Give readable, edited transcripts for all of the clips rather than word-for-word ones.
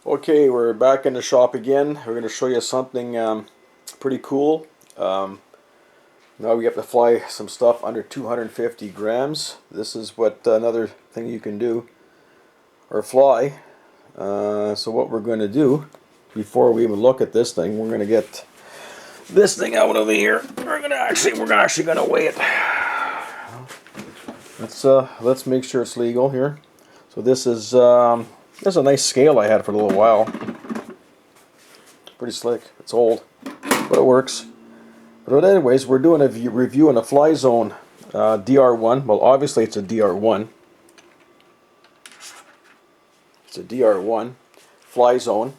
Okay, we're back in the shop again. We're going to show you something pretty cool. Now we have to fly some stuff under 250 grams. This is what another thing you can do, or fly. So what we're going to do, before we even look at this thing, we're going to get this thing out of here. We're actually going to weigh it. Let's make sure it's legal here. So this is a nice scale I had for a little while. Pretty slick. It's old, but it works. But anyways, we're doing a review on a Fly Zone DR1. Well, obviously it's a DR1. It's a DR1 Fly Zone,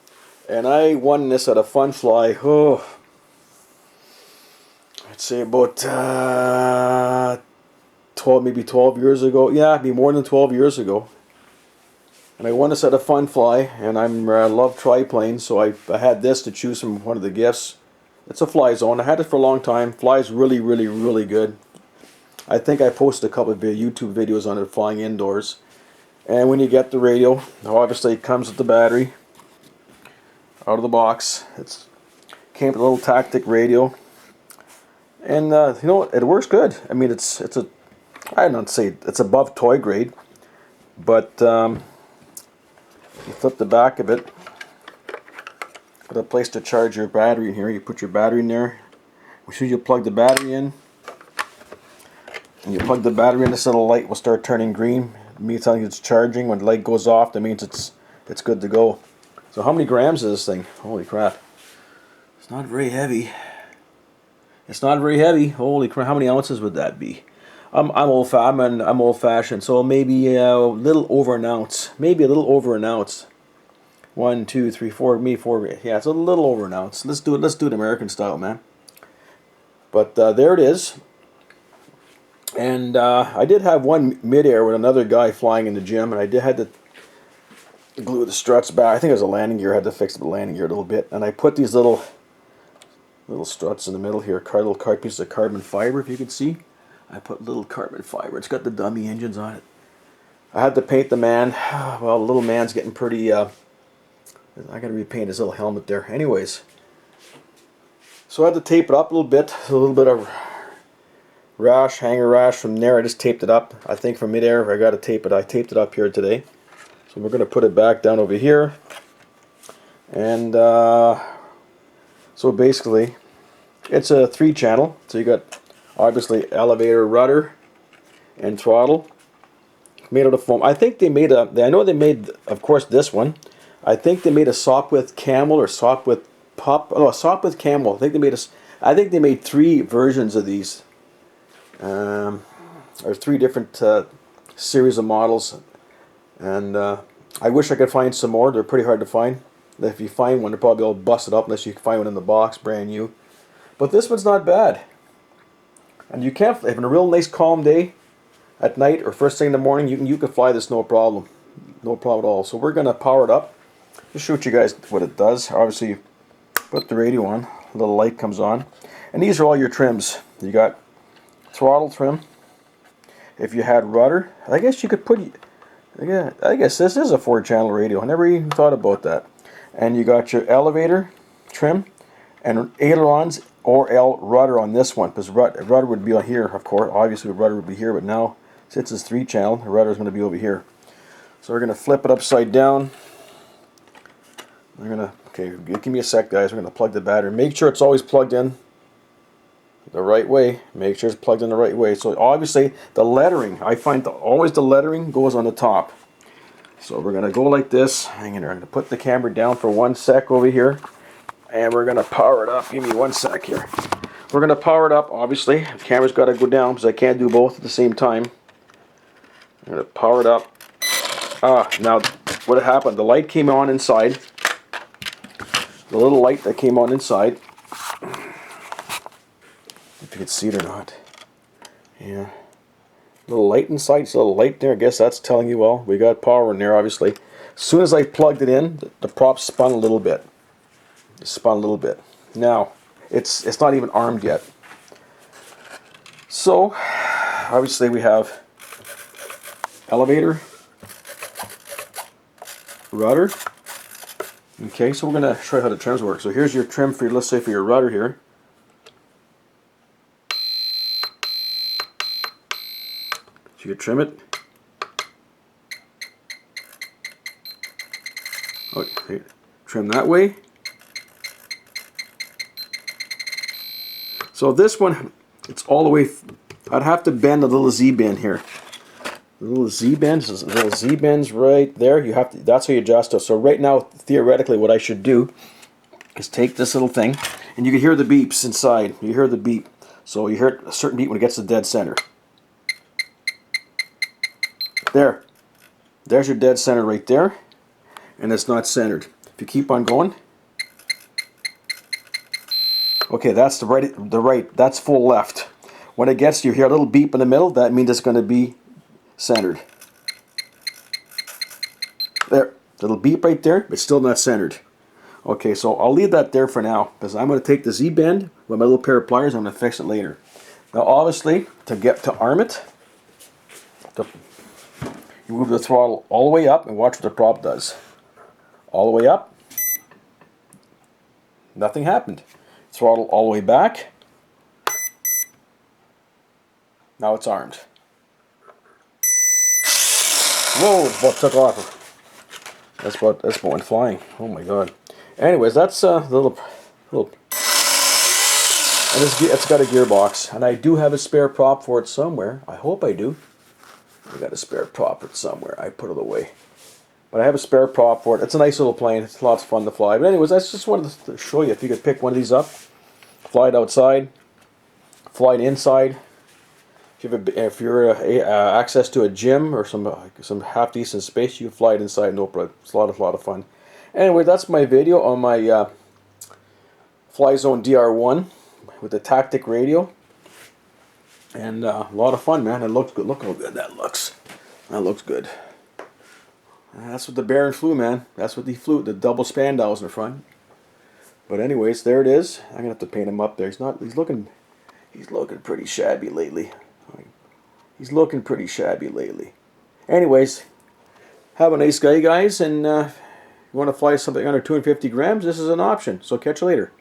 and I won this at a Fun Fly. Oh, I'd say about 12, maybe 12 years ago. Yeah, it'd be more than 12 years ago. And I won this at a Fun Fly, and I love triplanes, so I had this to choose from one of the gifts. It's a Fly Zone. I had it for a long time. Flies really, really, really good. I think I posted a couple of YouTube videos on it flying indoors. And when you get the radio, obviously it comes with the battery out of the box. It came with a little tactic radio, and you know, it works good. I mean, I don't say it's above toy grade, but you flip the back of it. Got a place to charge your battery in here. You put your battery in there. As soon as you plug the battery in, and you plug the battery in, this little light will start turning green. It means telling you it's charging. When the light goes off, that means it's good to go. So how many grams is this thing? Holy crap! It's not very heavy. It's not very heavy. Holy crap! How many ounces would that be? I'm old-fashioned, so maybe a little over an ounce. Maybe a little over an ounce. 1, 2, 3, 4, me 4. Yeah, it's a little over an ounce. Let's do it American style, man. But there it is. And I did have one midair with another guy flying in the gym, and I had to glue the struts back. I think it was a landing gear. I had to fix the landing gear a little bit, and I put these little struts in the middle here, little pieces of carbon fiber, if you can see. I put little carbon fiber. It's got the dummy engines on it. I had to paint the man. Well, the little man's getting pretty. I got to repaint his little helmet there. Anyways, so I had to tape it up a little bit of hanger rash from there. I just taped it up. I think from midair I got to tape it. I taped it up here today. So we're going to put it back down over here. And so basically, it's a 3-channel. So you got obviously elevator, rudder, and throttle. Made out of foam. I think they made I know they made, of course, this one. I think they made a Sopwith Camel or Sopwith Pup. Oh, Sopwith Camel. I think they made 3 versions of these. Or 3 different series of models. And I wish I could find some more. They're pretty hard to find. If you find one, they're probably all busted up unless you can find one in the box, brand new. But this one's not bad. And you can't, if in a real nice calm day at night or first thing in the morning, you can fly this no problem. No problem at all. So we're going to power it up. Just show you guys what it does. Obviously, you put the radio on, a little light comes on, and these are all your trims. You got throttle trim. If you had rudder, I guess you could put. Yeah, I guess this is a 4-channel radio. I never even thought about that. And you got your elevator trim and ailerons or rudder on this one, because rudder would be on here, of course. Obviously, the rudder would be here, but now since it's 3-channel, the rudder is going to be over here. So we're going to flip it upside down. Okay, give me a sec, guys. We're going to plug the battery. Make sure it's always plugged in the right way. Make sure it's plugged in the right way. So obviously, the lettering, I find always the lettering goes on the top. So we're going to go like this. Hang in there. I'm going to put the camera down for 1 sec over here. And we're going to power it up. Give me 1 sec here. We're going to power it up, obviously. The camera's got to go down because I can't do both at the same time. I'm going to power it up. Now, what happened? The light came on inside. The little light that came on inside. If you can see it or not. Yeah. Little light inside. It's a little light there. I guess that's telling you, well, we got power in there, obviously. As soon as I plugged it in, the prop spun a little bit. It spun a little bit. Now, it's not even armed yet. So, obviously we have elevator, rudder, Okay, so we're going to show you how the trims work. So here's your trim for your, let's say for your rudder here. So you trim it. Okay, trim that way. So this one, it's all the way, I'd have to bend a little Z-bend here. A little Z-bend, little Z-bends right there. You have to, that's how you adjust it. So right now, theoretically, what I should do is take this little thing, and you can hear the beeps inside. You hear the beep. So you hear a certain beat when it gets to dead center. There. There's your dead center right there. And it's not centered. If you keep on going, okay, that's the right, that's full left. When it gets, you hear a little beep in the middle, that means it's going to be centered. There, little beep right there, but still not centered. Okay, so I'll leave that there for now, because I'm going to take the Z-bend with my little pair of pliers, I'm going to fix it later. Now obviously, to arm it, you move the throttle all the way up and watch what the prop does. All the way up, nothing happened. Throttle all the way back, now it's armed. Whoa, it about took off. That's about went flying. Oh my god. Anyways, that's a little, and it's got a gearbox, and I do have a spare prop for it somewhere. I hope I do. I got a spare prop for it somewhere. I put it away. But I have a spare prop for it. It's a nice little plane. It's lots of fun to fly. But anyways, I just wanted to show you if you could pick one of these up, fly it outside, fly it inside. If you're access to a gym or some half decent space, you can fly it inside. No problem. It's a lot of fun. Anyway, that's my video on my Zone DR1 with the Tactic radio, and a lot of fun, man. It looks good. Look how good that looks. That looks good. That's what the Baron flew, man. That's what he flew. The double Spandaus in the front. But anyways, there it is. I'm gonna have to paint him up there. He's looking pretty shabby lately. He's looking pretty shabby lately. Anyways, have a nice day, guys, and if you want to fly something under 250 grams, this is an option. So catch you later.